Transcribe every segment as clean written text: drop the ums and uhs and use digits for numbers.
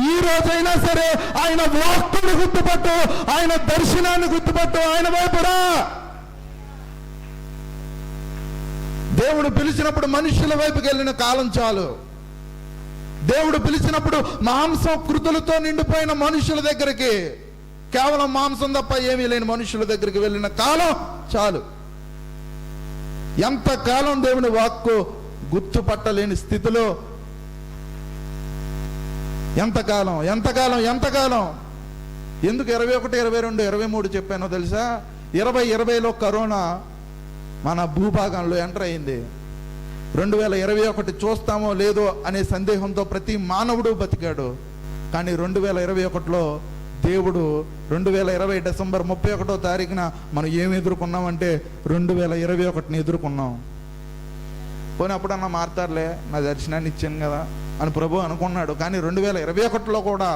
ఈ రోజైనా సరే ఆయన వాక్కుని గుర్తుపట్టు, ఆయన దర్శనాన్ని గుర్తుపట్టు, ఆయన వైపురా. దేవుడు పిలిచినప్పుడు మనుషుల వైపుకి వెళ్ళిన కాలం చాలు. దేవుడు పిలిచినప్పుడు మాంసం కృతులతో నిండిపోయిన మనుషుల దగ్గరికి, కేవలం మాంసం తప్ప ఏమీ లేని మనుషుల దగ్గరికి వెళ్ళిన కాలం చాలు. ఎంతకాలం దేవుని వాక్కు గుర్తుపట్టలేని స్థితిలో, ఎంతకాలం ఎంతకాలం ఎంతకాలం ఎందుకు 21, 22, 23 చెప్పానో తెలుసా? 2020లో కరోనా మన భూభాగంలో ఎంటర్ అయింది. 2021 చూస్తామో లేదో అనే సందేహంతో ప్రతి మానవుడు బతికాడు. కానీ 2021లో దేవుడు 2020 డిసెంబర్ 31వ తారీఖున మనం ఏమి ఎదుర్కొన్నామంటే 2021ని ఎదుర్కొన్నాం. పోనీ అప్పుడన్నా మారుతారులే, నా దర్శనాన్ని ఇచ్చాను కదా అని ప్రభు అనుకున్నాడు. కానీ 2021లో కూడా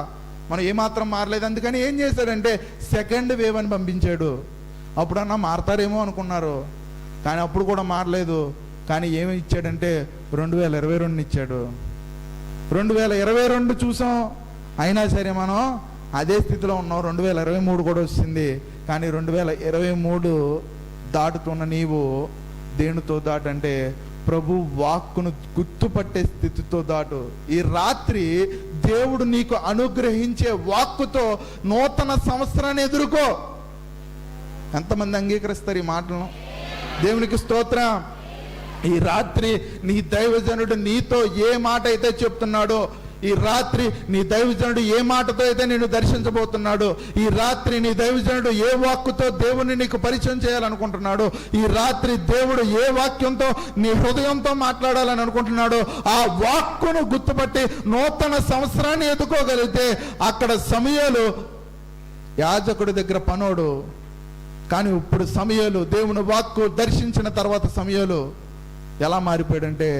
మనం ఏమాత్రం మారలేదు. అందుకని ఏం చేశాడంటే సెకండ్ వేవ్ అని పంపించాడు. అప్పుడన్నా మారతారేమో అనుకున్నారు, కానీ అప్పుడు కూడా మారలేదు. కానీ ఏమి ఇచ్చాడంటే 2022 ఇచ్చాడు. 2022 చూసాం, అయినా సరే మనం అదే స్థితిలో ఉన్నాం. 2023 కూడా వచ్చింది. కానీ 2023 దాటుతున్న నీవు దేనితో దాటంటే ప్రభు వాక్కును గుర్తుపట్టే స్థితితో దాటు. ఈ రాత్రి దేవుడు నీకు అనుగ్రహించే వాక్కుతో నూతన సంవత్సరాన్ని ఎదుర్కో. ఎంతమంది అంగీకరిస్తారు ఈ మాటలను? దేవునికి స్తోత్రం. ఈ రాత్రి నీ దైవజనుడు నీతో ఏ మాట అయితే చెప్తున్నాడో, ఈ రాత్రి నీ దైవజనుడు ఏ మాటతో అయితే నేను దర్శించబోతున్నాడు, ఈ రాత్రి నీ దైవజనుడు ఏ వాక్కుతో దేవుని నీకు పరిచయం చేయాలనుకుంటున్నాడు, ఈ రాత్రి దేవుడు ఏ వాక్యంతో నీ హృదయంతో మాట్లాడాలని అనుకుంటున్నాడో ఆ వాక్కును గుర్తుపట్టి నూతన సంవత్సరాన్ని ఎదుకోగలిగితే అక్కడ సమూయేలు యాజకుడి దగ్గర పనోడు. కానీ ఇప్పుడు సమూయేలు దేవుని వాక్కు దర్శించిన తర్వాత సమూయేలు ఎలా మారిపోయాడంటే,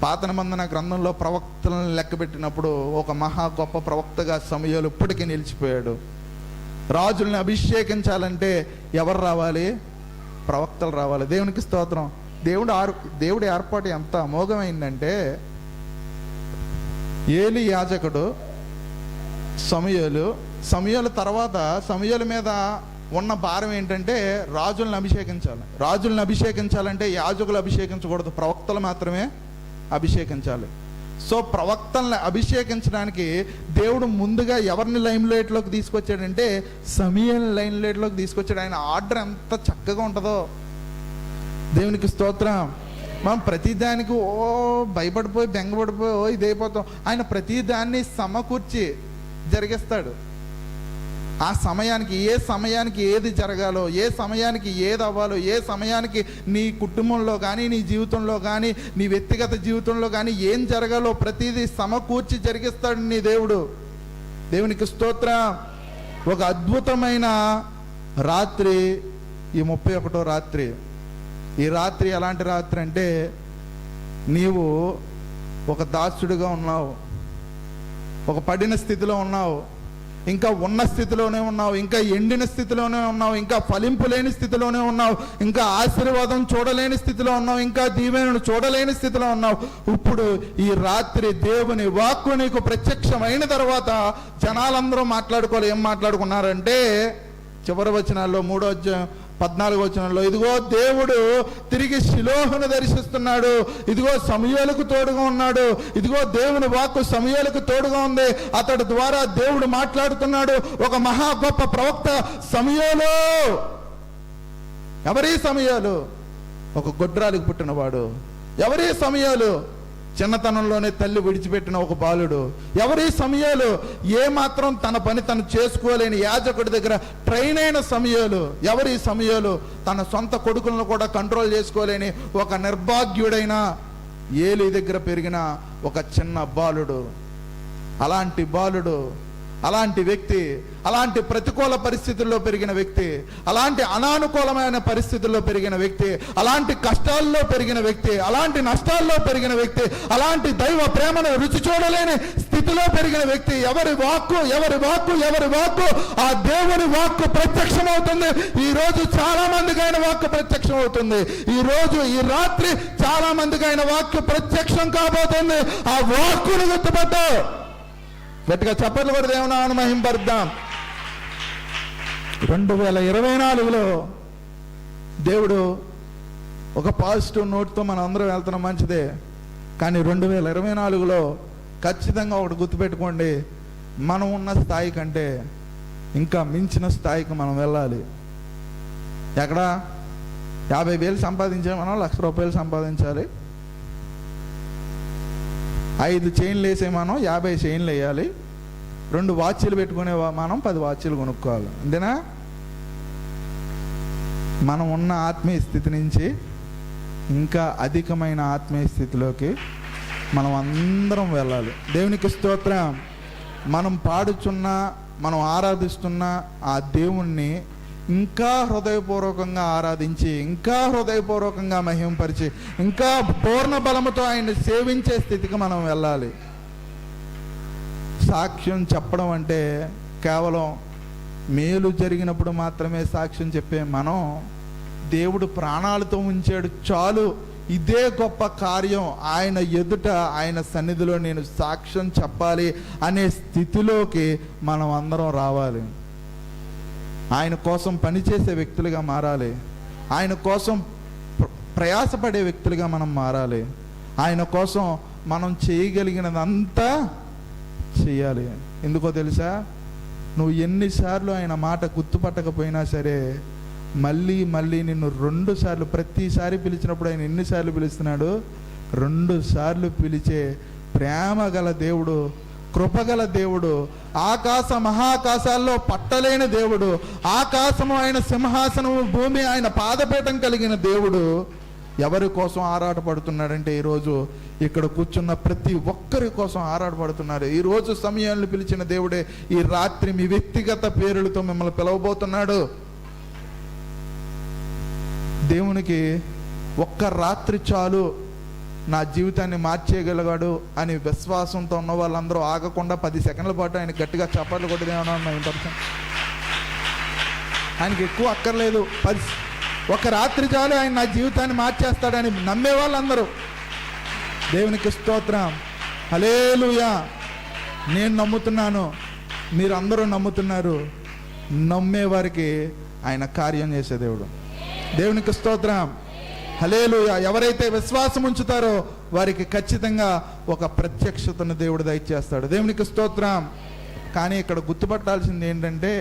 పాత నిబంధన గ్రంథంలో ప్రవక్తలను లెక్కబెట్టినప్పుడు ఒక మహా గొప్ప ప్రవక్తగా సమూయేలు ఇప్పటికీ నిలిచిపోయాడు. రాజుల్ని అభిషేకించాలంటే ఎవరు రావాలి? ప్రవక్తలు రావాలి. దేవునికి స్తోత్రం. దేవుడి ఏర్పాటు ఎంత అమోఘమైందంటే, ఏలి యాజకుడు, సమూయేలు తర్వాత సమూయేలు మీద ఉన్న భారం ఏంటంటే రాజులను అభిషేకించాలి. రాజులను అభిషేకించాలంటే యాజకులు అభిషేకించకూడదు, ప్రవక్తలు మాత్రమే అభిషేకించాలి. సో ప్రవక్తల్ని అభిషేకించడానికి దేవుడు ముందుగా ఎవరిని లైమ్ లైట్లోకి తీసుకొచ్చాడంటే సమూయేలుని లైమ్ లైట్లోకి తీసుకొచ్చాడు. ఆయన ఆర్డర్ ఎంత చక్కగా ఉంటుందో. దేవునికి స్తోత్రం. మనం ప్రతిదానికి భయపడిపోయి బెంగపడిపోయి ఇదైపోతాం. ఆయన ప్రతిదాన్ని సమకూర్చి జరిగిస్తాడు. ఆ సమయానికి, ఏ సమయానికి ఏది జరగాలో, ఏ సమయానికి ఏది అవ్వాలో, ఏ సమయానికి నీ కుటుంబంలో కానీ, నీ జీవితంలో కానీ, నీ వ్యక్తిగత జీవితంలో కానీ ఏం జరగాలో ప్రతిదీ సమకూర్చి జరిగిస్తాడు నీ దేవుడు. దేవునికి స్తోత్రం. ఒక అద్భుతమైన రాత్రి ఈ 31వ రాత్రి. ఈ రాత్రి ఎలాంటి రాత్రి అంటే, నీవు ఒక దాసుడిగా ఉన్నావు, ఒక పడిన స్థితిలో ఉన్నావు, ఇంకా ఉన్న స్థితిలోనే ఉన్నావు, ఇంకా ఎండిన స్థితిలోనే ఉన్నావు, ఇంకా ఫలింపు లేని స్థితిలోనే ఉన్నావు, ఇంకా ఆశీర్వాదం చూడలేని స్థితిలో ఉన్నావు, ఇంకా దీవెనను చూడలేని స్థితిలో ఉన్నావు. ఇప్పుడు ఈ రాత్రి దేవుని వాక్కు నీకు ప్రత్యక్షమైన తర్వాత జనాలందరూ ఏం మాట్లాడుకున్నారంటే, చివరి వచనాల్లో 3వ అధ్యాయం 14వ వచనంలో, ఇదిగో దేవుడు తిరిగి షిలోహును దర్శిస్తున్నాడు, ఇదిగో సమూయేలుకు తోడుగా ఉన్నాడు, ఇదిగో దేవుని వాక్కు సమూయేలుకు తోడుగా ఉంది, అతడి ద్వారా దేవుడు మాట్లాడుతున్నాడు. ఒక మహా గొప్ప ప్రవక్త సమూయేలు. ఎవరి సమూయేలు? ఒక గొడ్రాలికి పుట్టినవాడు. ఎవరి సమూయేలు? చిన్నతనంలోనే తల్లి విడిచిపెట్టిన ఒక బాలుడు. ఎవరి సమూయేలు? ఏ మాత్రం తన పని తను చేసుకోలేని యాజకుడి దగ్గర ట్రైన్ అయిన సమూయేలు. ఎవరి సమూయేలు? తన సొంత కొడుకులను కూడా కంట్రోల్ చేసుకోలేని ఒక నిర్భాగ్యుడైన ఏలీ దగ్గర పెరిగిన ఒక చిన్న బాలుడు. అలాంటి బాలుడు, అలాంటి వ్యక్తి, అలాంటి ప్రతికూల పరిస్థితుల్లో పెరిగిన వ్యక్తి, అలాంటి అనానుకూలమైన పరిస్థితుల్లో పెరిగిన వ్యక్తి, అలాంటి కష్టాల్లో పెరిగిన వ్యక్తి, అలాంటి నష్టాల్లో పెరిగిన వ్యక్తి, అలాంటి దైవ ప్రేమను రుచి చూడలేని స్థితిలో పెరిగిన వ్యక్తి. ఎవరి వాక్కు ఆ దేవుని వాక్కు ప్రత్యక్షమవుతుంది. ఈ రోజు చాలా మందికి ఆయన వాక్కు ప్రత్యక్షం అవుతుంది. ఈ రాత్రి చాలా మందికి ఆయన వాక్కు ప్రత్యక్షం కాబోతుంది. ఆ వాక్కును గుర్తుపట్టు. గట్టిగా చప్పట్లు కూడా దేవుని నామమును మహింపరుద్దాం. 2024లో దేవుడు ఒక పాజిటివ్ నోట్తో మనం అందరం వెళ్తున్నాం, మంచిదే. కానీ 2024లో ఖచ్చితంగా ఒకటి గుర్తుపెట్టుకోండి, మనం ఉన్న స్థాయి కంటే ఇంకా మించిన స్థాయికి మనం వెళ్ళాలి. ఎక్కడ 50,000 సంపాదించే మనం 1,00,000 రూపాయలు సంపాదించాలి. 5 చైన్లు వేసే మనం 50 చైన్లు వేయాలి. 2 వాచీలు పెట్టుకునే మనం 10 వాచీలు కొనుక్కోవాలి. అంతేనా? మనం ఉన్న ఆత్మీయ స్థితి నుంచి ఇంకా అధికమైన ఆత్మీయ స్థితిలోకి మనం అందరం వెళ్ళాలి. దేవునికి స్తోత్రం. మనం పాడుచున్న, మనం ఆరాధిస్తున్న ఆ దేవుణ్ణి ఇంకా హృదయపూర్వకంగా ఆరాధించి, ఇంకా హృదయపూర్వకంగా మహింపరిచి, ఇంకా పూర్ణ బలముతో ఆయన్ని సేవించే స్థితికి మనం వెళ్ళాలి. సాక్ష్యం చెప్పడం అంటే కేవలం మేలు జరిగినప్పుడు మాత్రమే సాక్ష్యం చెప్పే మనం, దేవుడు ప్రాణాలతో ఉంచాడు చాలు, ఇదే గొప్ప కార్యం, ఆయన ఎదుట ఆయన సన్నిధిలో నేను సాక్ష్యం చెప్పాలి అనే స్థితిలోకి మనం అందరం రావాలి. ఆయన కోసం పనిచేసే వ్యక్తులుగా మారాలి. ఆయన కోసం ప్రయాసపడే వ్యక్తులుగా మనం మారాలి. ఆయన కోసం మనం చేయగలిగినదంతా చెయ్యాలి. ఎందుకో తెలుసా? నువ్వు ఎన్నిసార్లు ఆయన మాట గుర్తుపట్టకపోయినా సరే మళ్ళీ మళ్ళీ నిన్ను 2 సార్లు, ప్రతిసారి పిలిచినప్పుడు ఆయన ఎన్నిసార్లు పిలుస్తున్నాడు? 2 సార్లు పిలిచే ప్రేమ గల దేవుడు, కృపగల దేవుడు, ఆకాశ మహాకాశాల్లో పట్టలేని దేవుడు, ఆకాశము ఆయన సింహాసనము, భూమి ఆయన పాదపీఠం కలిగిన దేవుడు ఎవరి కోసం ఆరాటపడుతున్నాడంటే ఈరోజు ఇక్కడ కూర్చున్న ప్రతి ఒక్కరి కోసం ఆరాటపడుతున్నారు. ఈరోజు సమయాన్ని పిలిచిన దేవుడే ఈ రాత్రి మీ వ్యక్తిగత పేరులతో మిమ్మల్ని పిలవబోతున్నాడు. దేవునికి ఒక్క రాత్రి చాలు నా జీవితాన్ని మార్చేయగలిగాడు అని విశ్వాసంతో ఉన్న వాళ్ళందరూ ఆగకుండా 10 సెకండ్ల పాటు ఆయన గట్టిగా చప్పట్లు కొట్టదేమన్నా 9%. ఆయనకి ఎక్కువ అక్కర్లేదు, ఒక రాత్రి చాలు ఆయన నా జీవితాన్ని మార్చేస్తాడని నమ్మే వాళ్ళందరూ దేవునికి స్తోత్రం. హల్లెలూయా. నేను నమ్ముతున్నాను, మీరు అందరూ నమ్ముతున్నారు. నమ్మేవారికి ఆయన కార్యం చేసే దేవుడు. దేవునికి స్తోత్రం. హల్లెలూయా. ఎవరైతే విశ్వాసం ఉంచుతారో వారికి ఖచ్చితంగా ఒక ప్రత్యక్షతను దేవుడు దయచేస్తాడు. దేవునికి స్తోత్రం. కానీ ఇక్కడ గుర్తుపట్టాల్సింది ఏంటంటే,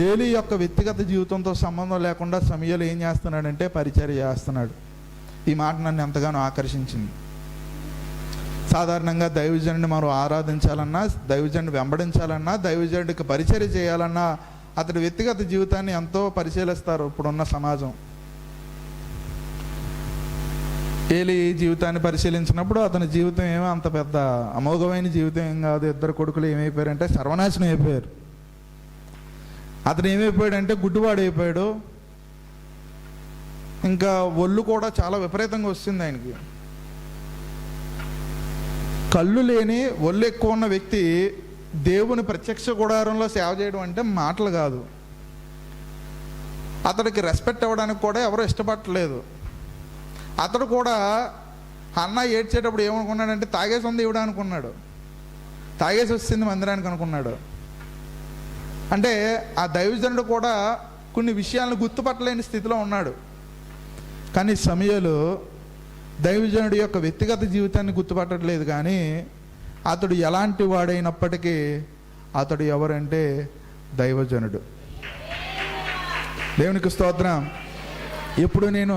ఏలీ యొక్క వ్యక్తిగత జీవితంతో సంబంధం లేకుండా సమూయేలు ఏం చేస్తున్నాడంటే పరిచర్య చేస్తున్నాడు. ఈ మాట నన్ను ఎంతగానో ఆకర్షించింది. సాధారణంగా దైవజనుడిని మనం ఆరాధించాలన్నా, దైవజనుడిని వెంబడించాలన్నా, దైవజనుడికి పరిచర్య చేయాలన్నా అతడి వ్యక్తిగత జీవితాన్ని ఎంతో పరిశీలిస్తారు ఇప్పుడున్న సమాజం. ఏలీ జీవితాన్ని పరిశీలించినప్పుడు అతని జీవితం ఏమో అంత పెద్ద అమోఘమైన జీవితం ఏం కాదు. 2 కొడుకులు ఏమైపోయారంటే సర్వనాశనం అయిపోయారు. అతను ఏమైపోయాడంటే గుడ్డివాడు అయిపోయాడు. ఇంకా ఒళ్ళు కూడా చాలా విపరీతంగా వస్తుంది ఆయనకి. కళ్ళు లేని ఒళ్ళు ఎక్కువ ఉన్న వ్యక్తి దేవుని ప్రత్యక్ష గుడారంలో సేవ చేయడం అంటే మాటలు కాదు. అతడికి రెస్పెక్ట్ ఇవ్వడానికి కూడా ఎవరో ఇష్టపడలేదు. అతడు కూడా అన్న ఏడ్చేటప్పుడు ఏమనుకున్నాడంటే తాగేసి ఉంది ఇవ్వడం అనుకున్నాడు, తాగేసి వచ్చింది మందిరానికి అనుకున్నాడు. అంటే ఆ దైవజనుడు కూడా కొన్ని విషయాలను గుర్తుపట్టలేని స్థితిలో ఉన్నాడు. కానీ సమూయేలు దైవజనుడి యొక్క వ్యక్తిగత జీవితాన్ని గుర్తుపట్టట్లేదు, కానీ అతడు ఎలాంటి వాడైనప్పటికీ అతడు ఎవరంటే దైవజనుడు. దేవునికి స్తోత్రం. ఇప్పుడు నేను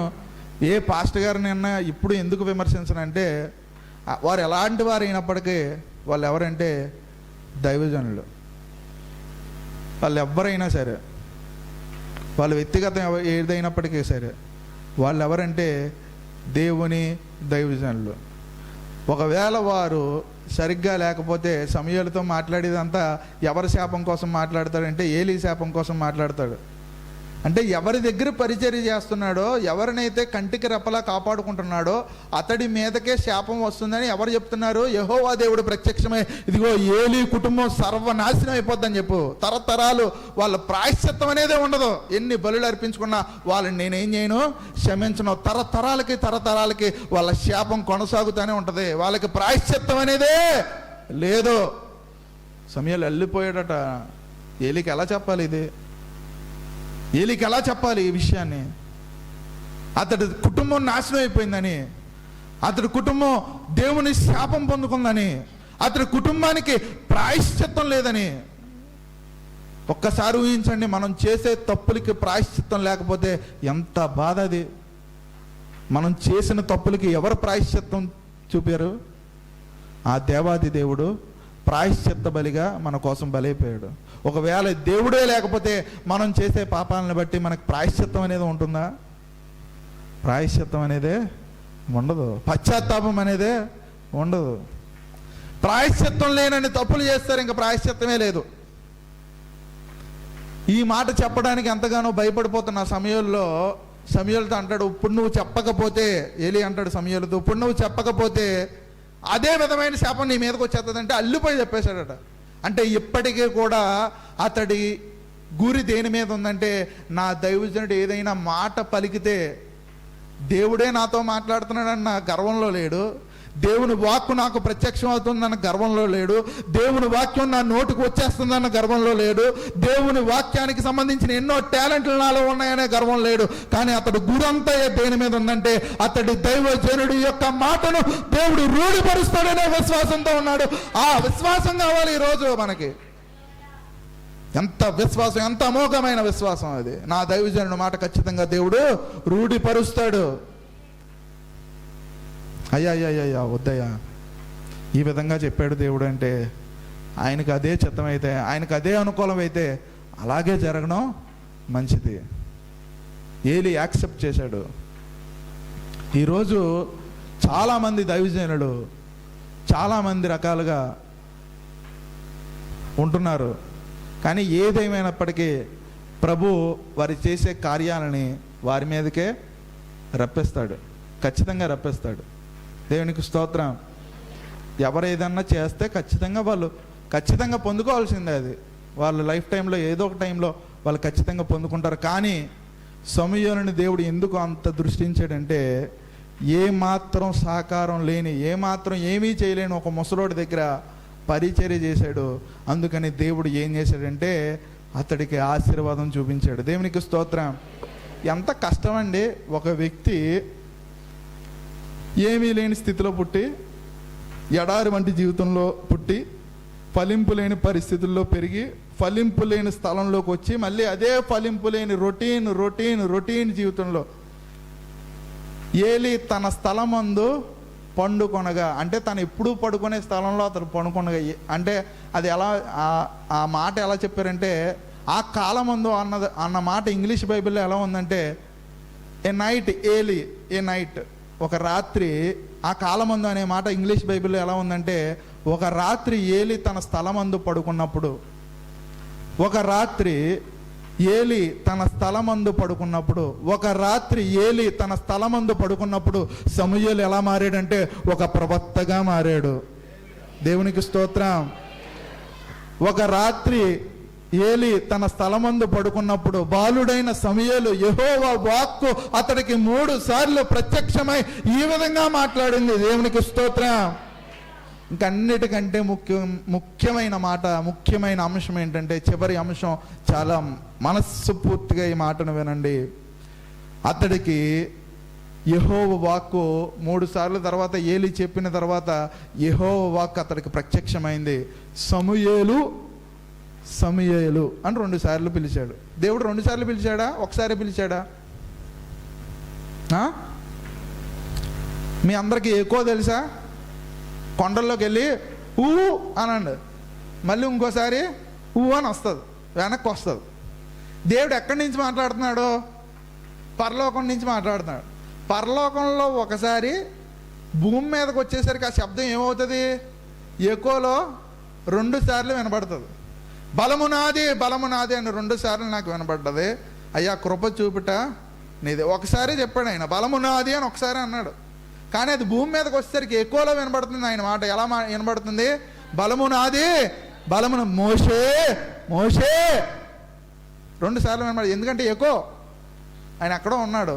ఏ పాస్టర్ గారిని అన్నా ఇప్పుడు ఎందుకు విమర్శించనంటే, వారు ఎలాంటి వారు అయినప్పటికీ వాళ్ళు ఎవరంటే దైవజనులు. వాళ్ళు ఎవరైనా సరే, వాళ్ళ వ్యక్తిగతం ఏదైనప్పటికీ సరే, వాళ్ళు ఎవరంటే దేవుని దైవజనులు. ఒకవేళ వారు సరిగ్గా లేకపోతే సమూయేలుతో మాట్లాడేదంతా ఎవరి శాపం కోసం మాట్లాడతాడంటే ఏలీ శాపం కోసం మాట్లాడతాడు. అంటే ఎవరి దగ్గర పరిచర్య చేస్తున్నాడో, ఎవరినైతే కంటికి రెప్పలా కాపాడుకుంటున్నాడో అతడి మీదకే శాపం వస్తుందని ఎవరు చెప్తున్నారు? యెహోవా దేవుడు ప్రత్యక్షమై ఇదిగో ఏలీ కుటుంబం సర్వనాశనం అయిపోద్దని చెప్పు. తరతరాలు వాళ్ళ ప్రాయశ్చిత్తం అనేదే ఉండదు. ఎన్ని బలులు అర్పించుకున్నా వాళ్ళని నేనేం చేయను, క్షమించను. తరతరాలకి వాళ్ళ శాపం కొనసాగుతూనే ఉంటుంది. వాళ్ళకి ప్రాయశ్చిత్తం అనేదే లేదు. సమూయేలు వెళ్ళిపోయాడట. ఏలీకి ఎలా చెప్పాలి ఇది? ఏలీకి ఎలా చెప్పాలి ఈ విషయాన్ని? అతడి కుటుంబం నాశనం అయిపోయిందని, అతడి కుటుంబం దేవుని శాపం పొందుకుందని, అతడి కుటుంబానికి ప్రాయశ్చిత్తం లేదని. ఒక్కసారి ఊహించండి, మనం చేసే తప్పులకి ప్రాయశ్చిత్తం లేకపోతే ఎంత బాధ అది. మనం చేసిన తప్పులకి ఎవరు ప్రాయశ్చిత్తం చూపారు? ఆ దేవాది దేవుడు ప్రాయశ్చిత్త బలిగా మన కోసం బలైపోయాడు. ఒకవేళ దేవుడే లేకపోతే మనం చేసే పాపాలను బట్టి మనకు ప్రాయశ్చిత్తం అనేది ఉంటుందా? ప్రాయశ్చిత్తం అనేదే ఉండదు. పశ్చాత్తాపం అనేదే ఉండదు. ప్రాయశ్చిత్తం లేనని తప్పులు చేస్తారు, ఇంకా ప్రాయశ్చిత్తమే లేదు. ఈ మాట చెప్పడానికి ఎంతగానో భయపడిపోతున్న సమయంలో సమూయేలుతో అంటాడు, ఇప్పుడు నువ్వు చెప్పకపోతే, ఏలీ అంటాడు సమూయేలుతో, ఇప్పుడు నువ్వు చెప్పకపోతే అదే విధమైన శాపం నీ మీదకి వచ్చేస్తుందంటే అల్లిపోయి చెప్పేశాడట. అంటే ఇప్పటికీ కూడా అతడి గురి దేని మీద ఉందంటే, నా దైవజనుడు ఏదైనా మాట పలికితే దేవుడే నాతో మాట్లాడుతున్నాడన్న గర్వంలో లేడు, దేవుని వాక్కు నాకు ప్రత్యక్షం అవుతుందన్న గర్వంలో లేడు, దేవుని వాక్యం నా నోటికి వచ్చేస్తుందన్న గర్వంలో లేడు, దేవుని వాక్యానికి సంబంధించిన ఎన్నో టాలెంట్లు నాలో ఉన్నాయనే గర్వం లేడు. కానీ అతడు గురంతా దేని మీద ఉందంటే, అతడి దైవజనుడి యొక్క మాటను దేవుడు రూఢిపరుస్తాడనే విశ్వాసంతో ఉన్నాడు. ఆ విశ్వాసం కావాలి ఈరోజు మనకి. ఎంత విశ్వాసం, ఎంత అమోఘమైన విశ్వాసం అది! నా దైవజనుడి మాట ఖచ్చితంగా దేవుడు రూఢిపరుస్తాడు. అయ్యా వద్దయ్యా, ఈ విధంగా చెప్పాడు దేవుడు అంటే ఆయనకు అదే చిత్తమైతే, ఆయనకు అదే అనుకూలం అయితే అలాగే జరగడం మంచిది. ఏలీ యాక్సెప్ట్ చేశాడు. ఈరోజు చాలామంది దైవజనులు చాలామంది రకాలుగా ఉంటున్నారు. కానీ ఏదేమైనప్పటికీ ప్రభు వారి చేసే కార్యాలని వారి మీదకే రప్పిస్తాడు, ఖచ్చితంగా రప్పిస్తాడు. దేవునికి స్తోత్రం. ఎవరు ఏదన్నా చేస్తే వాళ్ళు ఖచ్చితంగా పొందుకోవాల్సిందే. అది వాళ్ళ లైఫ్ టైంలో ఏదో ఒక టైంలో వాళ్ళు ఖచ్చితంగా పొందుకుంటారు. కానీ సమూయేలుని దేవుడు ఎందుకు అంత దృష్టించాడంటే, ఏమాత్రం సహకారం లేని, ఏమాత్రం ఏమీ చేయలేని ఒక ముసలోడి దగ్గర పరిచర్య చేశాడు. అందుకని దేవుడు ఏం చేశాడంటే అతడికి ఆశీర్వాదం చూపించాడు. దేవునికి స్తోత్రం. ఎంత కష్టమండి, ఒక వ్యక్తి ఏమీ లేని స్థితిలో పుట్టి, ఎడారి వంటి జీవితంలో పుట్టి, ఫలింపు లేని పరిస్థితుల్లో పెరిగి, ఫలింపు లేని స్థలంలోకి వచ్చి, మళ్ళీ అదే ఫలింపు లేని రొటీన్ జీవితంలో ఏలీ తన స్థలమందు పండుకొనగా, అంటే తను ఎప్పుడూ పడుకునే స్థలంలో అతను పండుకొనగా, అంటే అది ఎలా, ఆ మాట ఎలా చెప్పారంటే, ఆ కాలమందు అన్న మాట ఇంగ్లీష్ బైబిల్లో ఎలా ఉందంటే, ఏ నైట్ ఏలీ, ఏ నైట్, ఒక రాత్రి. ఆ కాలమందు అనే మాట ఇంగ్లీష్ బైబిల్లో ఎలా ఉందంటే, ఒక రాత్రి ఏలీ తన స్థలమందు పడుకున్నప్పుడు, ఒక రాత్రి ఏలీ తన స్థలమందు పడుకున్నప్పుడు, ఒక రాత్రి ఏలీ తన స్థలమందు పడుకున్నప్పుడు సమూయేలు ఎలా మారాడంటే ఒక ప్రవక్తగా మారాడు. దేవునికి స్తోత్రం. ఒక రాత్రి ఏలీ తన స్థలమందు పడుకున్నప్పుడు బాలుడైన సమూయేలు యెహోవా వాక్కు అతడికి 3 సార్లు ప్రత్యక్షమై ఈ విధంగా మాట్లాడింది. దేవునికి స్తోత్రం. ఇంకన్నిటికంటే ముఖ్యమైన మాట, ముఖ్యమైన అంశం ఏంటంటే, చివరి అంశం, చాలా మనస్సు పూర్తిగా ఈ మాటను వినండి. అతడికి యెహోవా వాక్కు 3 సార్లు తర్వాత, ఏలీ చెప్పిన తర్వాత యెహోవా వాక్కు అతడికి ప్రత్యక్షమైంది. సమూయేలు సమూయేలు అని 2 సార్లు పిలిచాడు. దేవుడు 2 సార్లు పిలిచాడా, ఒకసారి పిలిచాడా? మీ అందరికీ ఎక్కువ తెలుసా? కొండల్లోకి వెళ్ళి ఊ అనండి, మళ్ళీ ఇంకోసారి ఊ అని వస్తుంది, వెనక్కి వస్తుంది. దేవుడు ఎక్కడి నుంచి మాట్లాడుతున్నాడు? పరలోకం నుంచి మాట్లాడుతున్నాడు. పరలోకంలో ఒకసారి, భూమి మీదకి వచ్చేసరికి ఆ శబ్దం ఏమవుతుంది? ఎకోలో 2 సార్లు వినబడుతుంది. బలము నాది అని 2 సార్లు నాకు వినబడ్డది. అయ్యా కృప చూపుట నీది. ఒకసారి చెప్పాడు ఆయన, బలము నాది అని ఒకసారి అన్నాడు. కానీ అది భూమి మీదకి వచ్చేసరికి ఎక్కువలో వినబడుతుంది ఆయన మాట. ఎలా వినబడుతుంది? బలము నాది, బలమును మోషే 2 సార్లు వినబడి. ఎందుకంటే ఎక్కువ ఆయన ఎక్కడో ఉన్నాడు,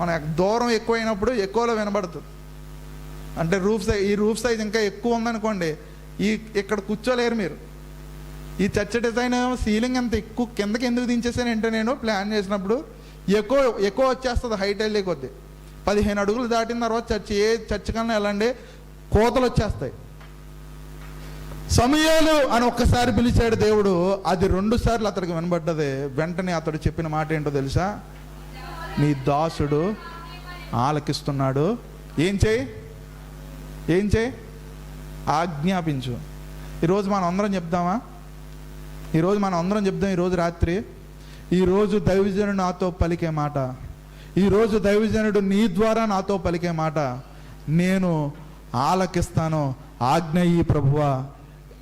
మన దూరం ఎక్కువైనప్పుడు ఎక్కువలో వినబడుతుంది. అంటే ఈ రూఫ్ సైజ్ ఇంకా ఎక్కువ ఉందనుకోండి, ఇక్కడ కూర్చోలేరు మీరు, ఈ చర్చ్ డిజైన్ సీలింగ్ అంత ఎక్కువ కిందకి ఎందుకు దించేసానంటే నేను ప్లాన్ చేసినప్పుడు ఎక్కువ వచ్చేస్తుంది, హైట్ వెళ్ళే కొద్ది. 15 అడుగులు దాటిన తర్వాత ఏ చర్చ్ కన్నా వెళ్ళండి కోతలు వచ్చేస్తాయి. సమూయేలు అని ఒక్కసారి పిలిచాడు దేవుడు, అది 2 సార్లు అతడికి వినబడ్డది. వెంటనే అతడు చెప్పిన మాట ఏంటో తెలుసా? నీ దాసుడు ఆలకిస్తున్నాడు, ఏం చేయి ఆజ్ఞాపించు. ఈరోజు మనం అందరం చెప్దామా? ఈరోజు రాత్రి, ఈరోజు దైవజనుడు నాతో పలికే మాట, ఈరోజు దైవజనుడు నీ ద్వారా నాతో పలికే మాట, నేను ఆలకిస్తాను, ఆజ్ఞ ఈ ప్రభువా,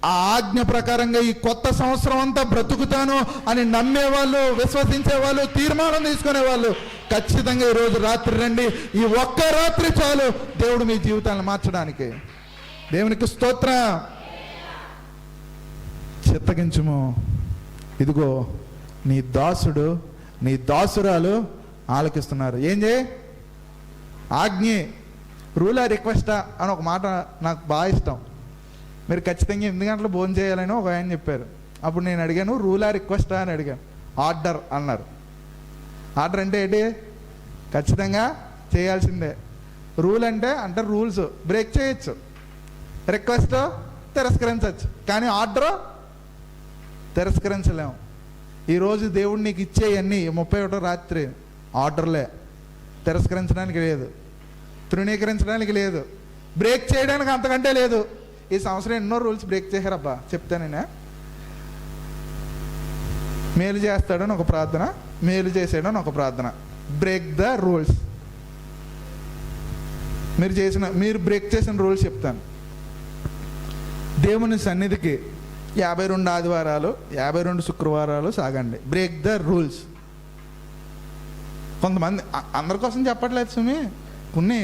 ఆ ఆజ్ఞ ప్రకారంగా ఈ కొత్త సంవత్సరం అంతా బ్రతుకుతాను అని నమ్మేవాళ్ళు, విశ్వసించేవాళ్ళు, తీర్మానం తీసుకునేవాళ్ళు ఖచ్చితంగా ఈరోజు రాత్రి రండి. ఈ ఒక్క రాత్రి చాలు దేవుడు మీ జీవితాలను మార్చడానికి. దేవునికి స్తోత్రం. చిత్తగించుము, ఇదిగో నీ దాసుడు నీ దాసురాలు ఆలకిస్తున్నారు. ఏం చేయి? ఆజ్ఞే. రూలా రిక్వెస్టా అని ఒక మాట నాకు బాగా ఇష్టం. మీరు ఖచ్చితంగా 8 గంటలు భోజనం చేయాలని ఒక ఆయన చెప్పారు. అప్పుడు నేను అడిగాను, రూలా రిక్వెస్టా అని అడిగాను. ఆర్డర్ అన్నారు. ఆర్డర్ అంటే ఏంటి? ఖచ్చితంగా చేయాల్సిందే. రూల్ అంటే రూల్స్ బ్రేక్ చేయొచ్చు, రిక్వెస్ట్ తిరస్కరించవచ్చు, కానీ ఆర్డర్ తిరస్కరించలేము. ఈరోజు దేవుడు నీకు ఇచ్చేయన్నీ 31 రాత్రి ఆర్డర్లే. తిరస్కరించడానికి లేదు, తృణీకరించడానికి లేదు, బ్రేక్ చేయడానికి అంతకంటే లేదు. ఈ సంవత్సరం ఎన్నో రూల్స్ బ్రేక్ చేశారబ్బా. చెప్తానే, మేలు చేస్తాడని ఒక ప్రార్థన, మేలు చేసాడని ఒక ప్రార్థన. Break the rules. మీరు బ్రేక్ చేసిన రూల్స్ చెప్తాను. దేవుని సన్నిధికి 52 ఆదివారాలు 52 శుక్రవారాలు సాగండి. Break the rules. కొంతమంది, అందరి కోసం చెప్పట్లేదు సుమి, కొన్ని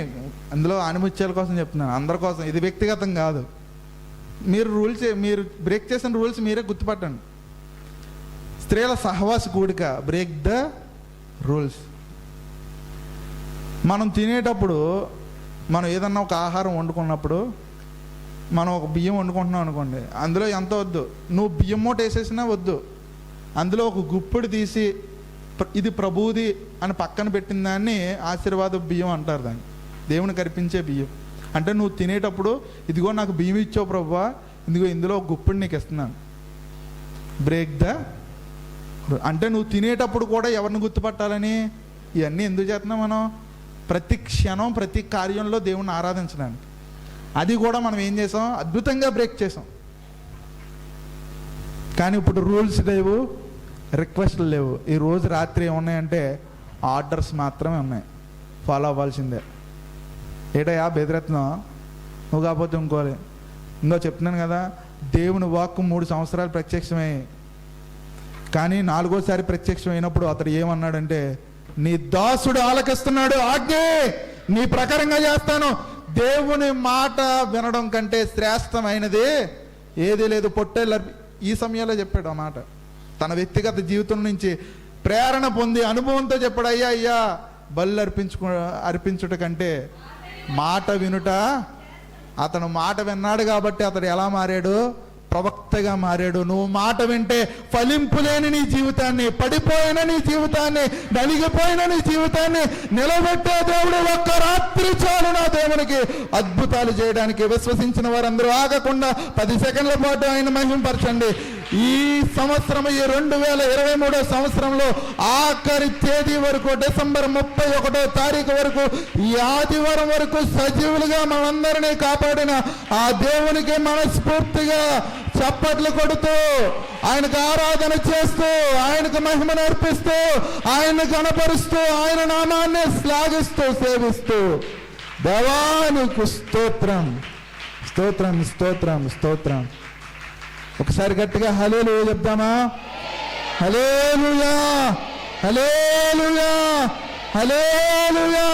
అందులో ఆనిముత్యాల కోసం చెప్తున్నాను, అందరి కోసం. ఇది వ్యక్తిగతం కాదు. మీరు బ్రేక్ చేసిన రూల్స్ మీరే గుర్తుపట్టండి. స్త్రీల సహవాస కూడిక, బ్రేక్ ద రూల్స్. మనం తినేటప్పుడు, మనం ఏదన్నా ఒక ఆహారం వండుకున్నప్పుడు, మనం ఒక బియ్యం వండుకుంటున్నాం అనుకోండి, అందులో ఎంత వద్దు, నువ్వు బియ్యం మూట వేసేసినా వద్దు, అందులో ఒక గుప్పెడు తీసి ఇది ప్రభువుది అని పక్కన పెట్టిన దాన్ని ఆశీర్వాద బియ్యం అంటారు. దాన్ని దేవునికి అర్పించే బియ్యం. అంటే నువ్వు తినేటప్పుడు, ఇదిగో నాకు బియ్యం ఇచ్చావు ప్రభువా, ఇదిగో ఇందులో ఒక గుప్పెడు నీకు ఇస్తున్నాను. Break the. అంటే నువ్వు తినేటప్పుడు కూడా ఎవరిని గుర్తుపట్టాలని ఇవన్నీ ఎందుకు చేస్తున్నాం? మనం ప్రతి క్షణం ప్రతి కార్యంలో దేవుణ్ణి ఆరాధించడానికి. అది కూడా మనం ఏం చేసాం? అద్భుతంగా బ్రేక్ చేసాం. కానీ ఇప్పుడు రూల్స్ లేవు, రిక్వెస్ట్లు లేవు. ఈ రోజు రాత్రి ఏమున్నాయంటే ఆర్డర్స్ మాత్రమే ఉన్నాయి, ఫాలో అవ్వాల్సిందే. ఏటయా బెదిరెత్తున్నాం నువ్వు, కాకపోతే ఇంకోలే. ఇంకో చెప్తున్నాను కదా, దేవుని వాక్కు 3 సంవత్సరాలు ప్రత్యక్షమై, కానీ 4వసారి ప్రత్యక్షం అయినప్పుడు అతడు ఏమన్నాడంటే, నీ దాసుడు ఆలకిస్తున్నాడు, ఆజ్ఞే నీ ప్రకారంగా చేస్తాను. దేవుని మాట వినడం కంటే శ్రేష్టమైనది ఏదీ లేదు. పొట్టేళ్ళ ఈ సమయంలో చెప్పాడు ఆ మాట. తన వ్యక్తిగత జీవితం నుంచి ప్రేరణ పొంది అనుభవంతో చెప్పాడు, అయ్యా బలు అర్పించుట కంటే మాట వినుట. అతను మాట విన్నాడు కాబట్టి అతడు ఎలా మారాడు? ప్రవక్తగా మారాడు. నువ్వు మాట వింటే ఫలింపులేని నీ జీవితాన్ని, పడిపోయిన నీ జీవితాన్ని, నలిగిపోయిన నీ జీవితాన్ని నిలబెట్టే దేవుడు ఒక్క రాత్రి చాలు నా దేవునికి అద్భుతాలు చేయడానికి. విశ్వసించిన వారందరూ ఆగకుండా 10 సెకండ్ల పాటు ఆయన మహిమపరచండి. ఈ సంవత్సరం, ఈ 2023 సంవత్సరంలో ఆఖరి తేదీ వరకు, డిసెంబర్ 31వ తారీఖు వరకు, ఈ ఆదివారం వరకు సజీవులుగా మనందరినీ కాపాడిన ఆ దేవునికి మనస్ఫూర్తిగా చప్పట్లు కొడుతూ, ఆయనకు ఆరాధన చేస్తూ, ఆయనకు మహిమను అర్పిస్తూ, ఆయన కనపరుస్తూ, ఆయన నామాన్ని శ్లాఘిస్తూ, సేవిస్తూ, దేవానికి స్తోత్రం, స్తోత్రం, స్తోత్రం, స్తోత్రం. ఒకసారి గట్టిగా హల్లెలూయా చెప్తామా? Hallelujah, hallelujah, hallelujah.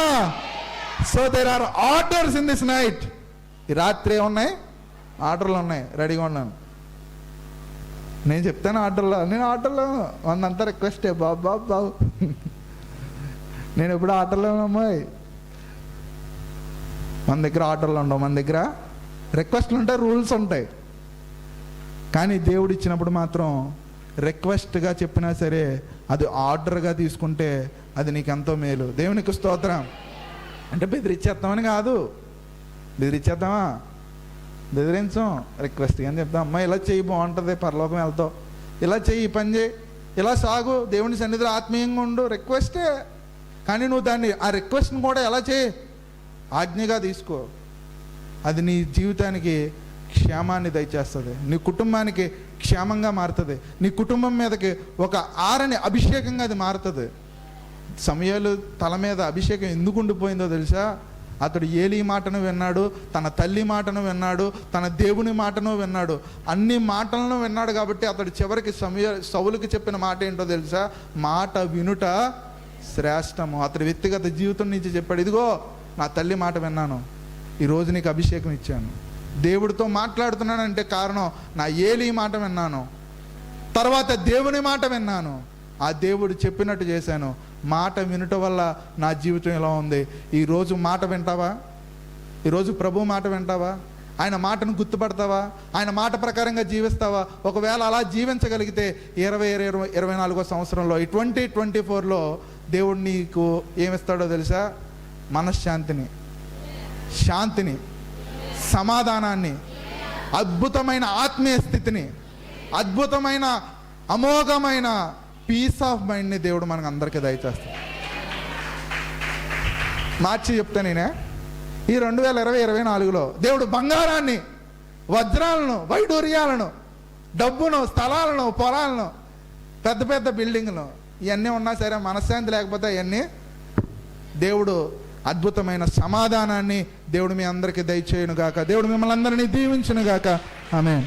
So there are orders in this night. ఈ రాత్రి ఉన్నాయి ఆర్డర్లు ఉన్నాయి, రెడీగా ఉన్నాను. నేను చెప్తాను ఆర్డర్లో, అంతా రిక్వెస్టే బాబు. నేను ఎప్పుడు ఆర్డర్లో అమ్మాయి. మన దగ్గర ఆర్డర్లు ఉండవు, మన దగ్గర రిక్వెస్ట్లు ఉంటాయి, రూల్స్ ఉంటాయి. కానీ దేవుడు ఇచ్చినప్పుడు మాత్రం రిక్వెస్ట్గా చెప్పినా సరే అది ఆర్డర్గా తీసుకుంటే అది నీకు ఎంతో మేలు. దేవునికి స్తోత్రం. అంటే బెదిరించేస్తామని కాదు, బెదిరించేద్దామా? బెదిరించాం, రిక్వెస్ట్గా అని చెప్తాం. అమ్మ ఇలా చెయ్యి, బాగుంటుంది, పరలోకం వెళ్తావు, ఇలా చెయ్యి, పని చేయి, ఇలా సాగు, దేవుని సన్నిధిలో ఆత్మీయంగా ఉండు, రిక్వెస్టే. కానీ నువ్వు దాన్ని, ఆ రిక్వెస్ట్ని కూడా ఎలా చేయి, ఆజ్ఞగా తీసుకో. అది నీ జీవితానికి క్షేమాన్ని దయచేస్తుంది, నీ కుటుంబానికి క్షేమంగా మారుతుంది, నీ కుటుంబం మీదకి ఒక ఆరని అభిషేకంగా అది మారుతుంది. సమూయేలు తల మీద అభిషేకం ఎందుకు ఉండిపోయిందో తెలుసా? అతడు ఏలీ మాటను విన్నాడు, తన తల్లి మాటను విన్నాడు, తన దేవుని మాటను విన్నాడు, అన్ని మాటలను విన్నాడు. కాబట్టి అతడు చివరికి సౌలుకి చెప్పిన మాట ఏంటో తెలుసా? మాట వినుట శ్రేష్టము. అతడి వ్యక్తిగత జీవితం నుంచి చెప్పాడు, ఇదిగో నా తల్లి మాట విన్నాను, ఈరోజు నీకు అభిషేకం ఇచ్చాను. దేవుడితో మాట్లాడుతున్నానంటే కారణం నా ఏలీ మాట విన్నాను, తర్వాత దేవుని మాట విన్నాను, ఆ దేవుడు చెప్పినట్టు చేశాను. మాట వినటం వల్ల నా జీవితం ఎలా ఉంది. ఈరోజు మాట వింటావా? ఈరోజు ప్రభు మాట వింటావా? ఆయన మాటను గుర్తుపడతావా? ఆయన మాట ప్రకారంగా జీవిస్తావా? ఒకవేళ అలా జీవించగలిగితే 2024 సంవత్సరంలో, ఈ 2024లో దేవుడు నీకు ఏమిస్తాడో తెలుసా? మనశ్శాంతిని, శాంతిని, సమాధానాన్ని, అద్భుతమైన ఆత్మీయ స్థితిని, అద్భుతమైన అమోఘమైన పీస్ ఆఫ్ మైండ్ని దేవుడు మనకు అందరికీ దయచేస్తాడు. మార్చి చెప్తా నేనే, ఈ 2024లో దేవుడు బంగారాన్ని, వజ్రాలను, వైడూర్యాలను, డబ్బును, స్థలాలను, పొలాలను, పెద్ద పెద్ద బిల్డింగ్లను, ఇవన్నీ ఉన్నా సరే మనశ్శాంతి లేకపోతే అవన్నీ దేవుడు అద్భుతమైన సమాధానాన్ని దేవుడు మీ అందరికీ దయచేయును గాక. దేవుడు మిమ్మల్ని అందరినీ దీవించును గాక. ఆమేన్.